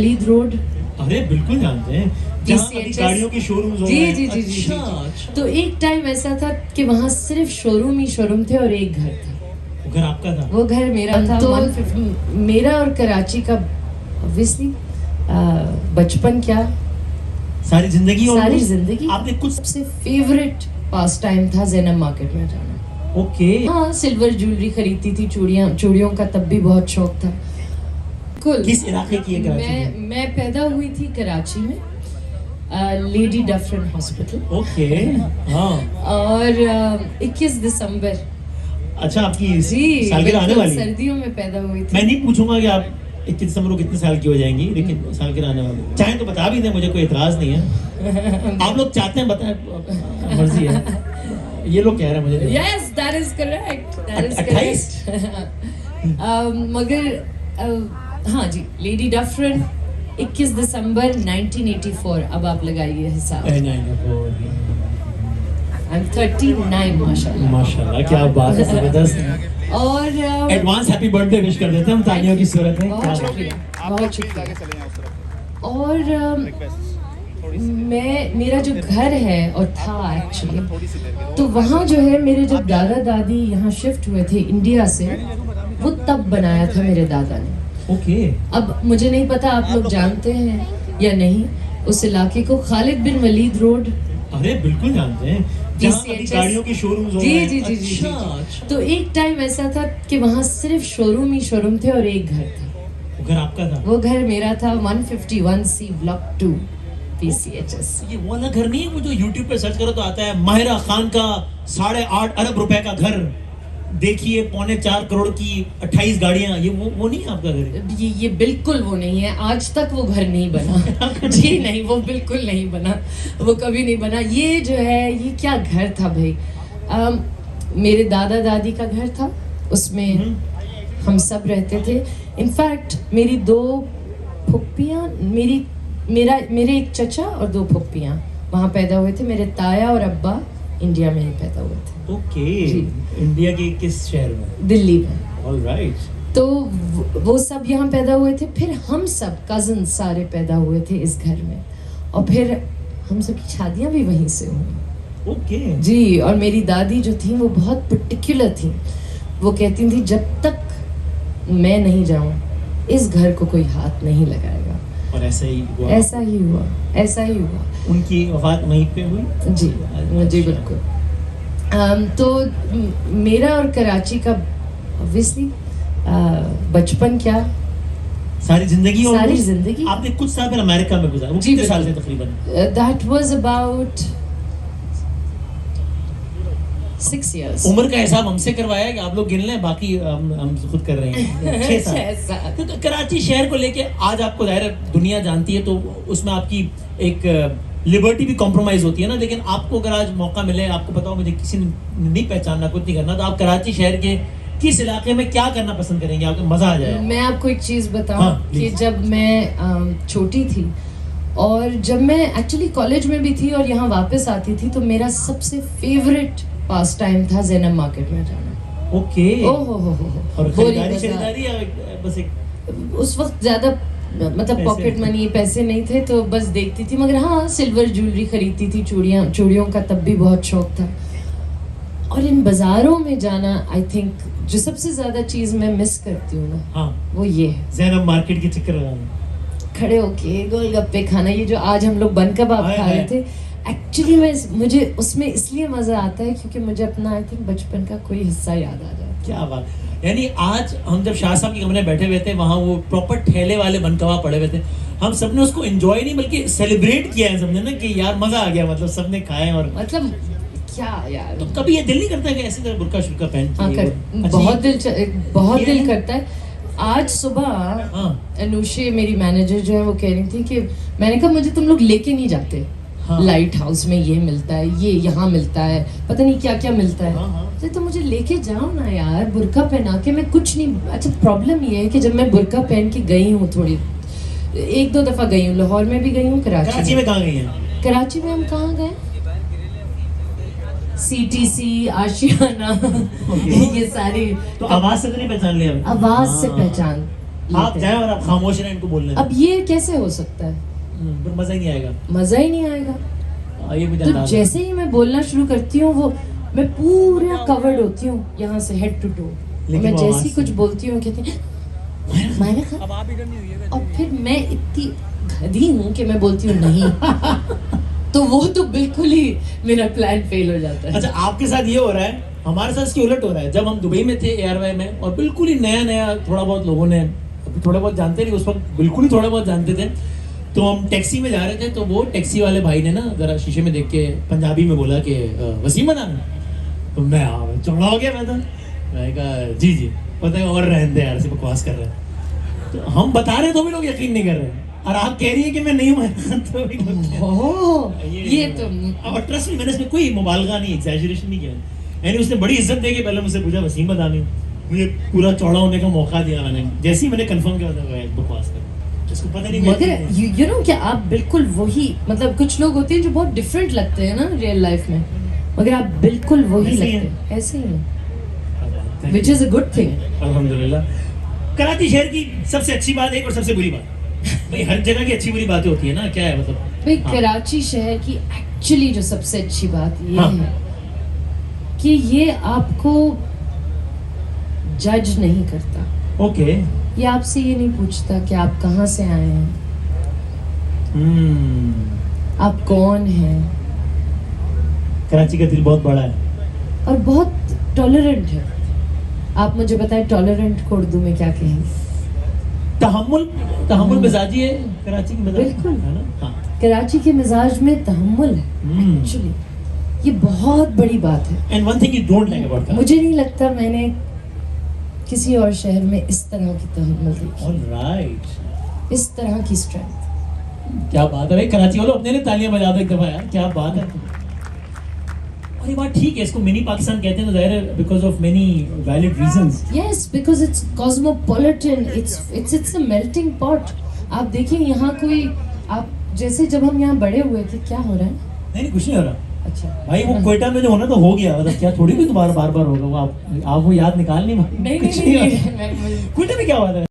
लीद रोड। अरे बिल्कुल जानते हैं, जहाँ अभी गाड़ियों की शोरूम्स हो जी रहे हैं। जी जी जी, अच्छा, जी। तो एक टाइम ऐसा था कि वहाँ सिर्फ शोरूम ही शोरूम थे और एक घर था। वो घर आपका था? वो घर मेरा था। तो मेरा और कराची का ऑब्वियसली बचपन क्या सारी जिंदगी आपने कुछ सबसे फेवरेट पास टाइम था ज़ैनब मार्केट में जाना। ओके। हाँ, सिल्वर ज्वेलरी खरीदती थी, चूड़ियों का तब भी बहुत शौक था। किस इलाके की है कराची में? मैं पैदा हुई थी कराची में, लेडी डफरिन हॉस्पिटल। ओके। हाँ। और 21 दिसंबर। अच्छा, आपकी जी सालगिरह आने वाली है? सर्दियों में पैदा हुई थी। मैं नहीं पूछूंगा कि आप 21 दिसंबर को कितने साल की हो जाएंगी, लेकिन सालगिरह आने वाली है। चाहे तो बता भी दें, मुझे कोई एतराज नहीं है। आप लोग चाहते हैं बताएं, मर्जी है। ये लोग कह रहे हैं मुझे। Yes, that is correct. That is 28? correct. मगर हाँ जी, लेडी डफरिन 21 दिसंबर 1984। अब आप लगाइए हिसाब। I'm 39 माशाल्लाह। माशाल्लाह, क्या बात है, जबरदस्त। और एडवांस हैप्पी बर्थडे विश कर देते हैं हम तालियों की सूरत में। बहुत शुक्रिया, बहुत शुक्रिया। और मेरा जो घर है और था एक्चुअली, तो वहाँ जो है मेरे जब दादा दादी यहाँ शिफ्ट हुए थे इंडिया से, वो तब बनाया था मेरे दादा ने। ओके। अब मुझे नहीं पता आप लोग जानते हैं या नहीं उस इलाके को, खालिद बिन वलीद रोड। अरे बिल्कुल जानते हैं, जहाँ अभी गाड़ियों की शोरूम्स हो रहे हैं। जी जी जी जी, जी। तो एक टाइम ऐसा था कि वहाँ सिर्फ शोरूम ही शोरूम थे और एक घर था। वो घर आपका था? वो घर मेरा था, 151C ब्लॉक 2 PCHS। ये वो वाला घर नहीं है वो जो YouTube पे सर्च करो तो आता है, माहिरा खान का 8.5 अरब रुपए का घर, देखिए 4.25 करोड़ की 28 गाड़ियां। ये वो नहीं है आपका घर? ये बिल्कुल वो नहीं है, आज तक वो घर नहीं बना। जी नहीं, वो बिल्कुल नहीं बना, वो कभी नहीं बना। ये जो है, ये क्या घर था भाई, मेरे दादा दादी का घर था, उसमें हम सब रहते थे। इनफैक्ट मेरी 2 फुप्पियाँ, मेरे एक चचा और 2 फुप्पियाँ वहाँ पैदा हुए थे। मेरे ताया और अब्बा इंडिया में ही पैदा हुए थे। ओके। इंडिया के किस शहर में? दिल्ली में। ऑलराइट। तो वो सब यहाँ पैदा हुए थे, फिर हम सब कज़न सारे पैदा हुए थे इस घर में, और फिर हम सब की शादियाँ भी वहीं से हुई। ओके। जी। और मेरी दादी जो थी वो बहुत पर्टिकुलर थी, वो कहती थी जब तक मैं नहीं जाऊँ इस घर को कोई हाथ नहीं लगाएगा। और ऐसा ही हुआ? ऐसा ही हुआ, ऐसा ही हुआ। उनकी वफात वहीं पे हुई? जी जी बिल्कुल। तो मेरा और कराची का ऑब्वियसली बचपन क्या, सारी जिंदगी आपने कुछ साल फिर अमेरिका में गुजारा। वो कितने साल से तकरीबन? That was about 6 years। उम्र का हिसाब हमसे करवाया है कि आप लोग गिन लें, बाकी हम खुद कर रहे हैं। 6 साल। तो कराची शहर को लेके आज आपको जाहिर है दुनिया जानती है, तो उसमें आपकी एक लिबर्टी भी कॉम्प्रोमाइज होती है ना, लेकिन आपको अगर आज मौका मिले, आपको पता हो मुझे किसी ने नहीं पहचानना, कुछ नहीं करना, तो आप कराची शहर के किस इलाके में क्या करना पसंद करेंगे? आपको मजा आ जाए। मैं आपको एक चीज बताऊं। हाँ, कि जब मैं छोटी थी और जब मैं एक्चुअली कॉलेज में भी थी और यहाँ वापस आती थी, तो मेरा सबसे फेवरेट पास टाइम था ज़ैनब मार्केट में जाना। ओके। ओहो और खरीदारी या बस एक उस वक्त ज्यादा मतलब पॉकेट मनी पैसे नहीं थे, तो बस देखती थी। मगर हाँ, सिल्वर ज्वेलरी खरीदती थी, चूड़ियों का तब भी बहुत शौक था। और इन बाजारों में जाना, आई थिंक जो सबसे ज्यादा चीज मैं मिस करती हूँ ना, हाँ, वो ये है ज़ैनब मार्केट के चक्कर लगाना, खड़े होके गोलगप्पे खाना। ये जो आज हम लोग बन कबाब खा रहे थे, एक्चुअली मुझे उसमें इसलिए मजा आता है क्योंकि मुझे अपना आई थिंक बचपन का कोई हिस्सा याद आ जाए। क्या बात। यानी आज हम जब शाह साहब के कमरे में बैठे हुए थे, वहाँ वो प्रॉपर ठेले वाले बन कबाब पड़े हुए थे, हम सबने उसको एंजॉय नहीं बल्कि सेलिब्रेट किया है सबने ना, कि यार मजा आ गया, मतलब सबने खाए। और मतलब क्या यार, तो कभी ये दिल नहीं करता कि ऐसे तरह बुर्का शुर्का पहन के? बहुत दिल करता है। आज सुबह अनुषे मेरी मैनेजर जो है वो कह रही थी कि मैंने कहा मुझे तुम लोग लेके नहीं जाते। लाइट हाउस में ये मिलता है, ये यहाँ मिलता है, पता नहीं क्या क्या मिलता है। तो मुझे लेके जाओ ना यार, बुर्का पहना के। मैं कुछ नहीं। अच्छा, प्रॉब्लम ये है कि जब मैं बुर्का पहन के गई हूँ, थोड़ी 1-2 दफा गई हूँ, लाहौर में भी गई हूँ, कराची में कहाँ गई हैं? कराची में हम कहाँ गए, CTC, आशियाना। ये सारी तो आवाज से तो नहीं पहचान लिया? आवाज से पहचान आप जाए और आप खामोश रहें इनको बोलने दें। अब ये कैसे हो सकता है? फिर मजा ही नहीं आएगा। मजा ही नहीं आएगा। ये मुझे तो अंदाजा है। जैसे ही मैं बोलना शुरू करती हूँ वो मैं पूरा कवर्ड होती हूँ यहाँ से हेड टू टो। लेकिन मैं वो जैसे आवाज ही से- कुछ बोलती हूँ कहती हैं मायरा खा। और फिर मैं इतनी गधी हूँ कि मैं बोलती हूँ नहीं। तो वो तो बिल्कुल ही मेरा प्लान फेल हो जाता है। अच्छा, आपके साथ ये हो रहा है, हमारे साथ इसकी उलट हो रहा है। जब हम दुबई में थे एयरवे में, और बिल्कुल ही नया नया, थोड़ा बहुत लोगों ने अभी थोड़ा बहुत जानते नहीं, उस वक्त बिल्कुल ही थोड़ा बहुत जानते थे। तो हम टैक्सी में जा रहे थे, तो वो टैक्सी वाले भाई ने ना जरा शीशे में देख के पंजाबी में बोला कि वसीम अदान। तो मैं चौड़ा हो गया। मैं कहा जी जी, पता है, और रहने दे यार, से बकवास कर रहे हैं। तो हम बता रहे तो भी लोग यकीन नहीं कर रहे हैं, और आप कह रही है कि मैं नहीं हूँ। तो भी लोग ओह, ये तो और ट्रस्ट में मैंने इसमें कोई मुबालगा नहीं, एग्जैजरेशन नहीं किया। यानी उसने बड़ी इज्जत दे के पहले मुझसे पूछा वसीम अदानी, मुझे पूरा चौड़ा होने का मौका दिया। मैंने जैसे ही मैंने कंफर्म किया था बकवास कर, इसको पता नहीं। मगर यू नो क्या आप बिल्कुल वही, मतलब कुछ लोग होते हैं जो बहुत डिफरेंट लगते हैं ना रियल लाइफ में, मगर आप बिल्कुल वही ऐसे ही लगते हैं। हैं, ऐसे ही हैं, which is a good thing. अल्हम्दुलिल्लाह। कराची शहर की सबसे अच्छी बात एक और सबसे बुरी बात, भाई हर जगह की अच्छी बुरी बातें होती है ना, क्या है मतलब? भाई हाँ। कराची शहर की एक्चुअली जो सबसे अच्छी बात ये हाँ। है कि ये आपको जज नहीं करता। ओके। ये आपसे ये नहीं पूछता कि आप कहाँ से आए हैं, आप कौन हैं, कराची का दिल बहुत बड़ा है। और बहुत टॉलरेंट है। आप मुझे बताएं टॉलरेंट को उर्दू में क्या कहेंगे? तहम्मुल मिजाजी है कराची की मिजाज, बिल्कुल। है ना? हाँ। कराची के मिजाज में तहम्मुल है हम्म। एक्चुअली, ये बहुत बड़ी बात है। And one thing you don't like about Karachi. मुझे नहीं लगता मैंने किसी और शहर में इस तरह की तहम्मुल देखी, ऑलराइट। इस तरह की स्ट्रेंथ। क्या बात है भाई, कराची वालों अपने लिए तालियां बजा दो एक दफा यार, क्या बात है। और ये बात ठीक है, इसको मिनी पाकिस्तान कहते हैं तो जाहिर है because of many valid reasons. Yes, because it's cosmopolitan. It's a melting pot. आप देखिए यहाँ कोई, आप जैसे जब हम यहाँ बड़े हुए थे, क्या हो रहा है? नहीं कुछ नहीं हो रहा अच्छा भाई, वो कोयटा में जो होना तो हो गया, मतलब क्या थोड़ी भी दोबारा बार बार होगा वो, आप वो याद निकाल नहीं। नहीं कुछ नहीं, हो रहा। नहीं, नहीं, कोयटा में क्या हुआ था?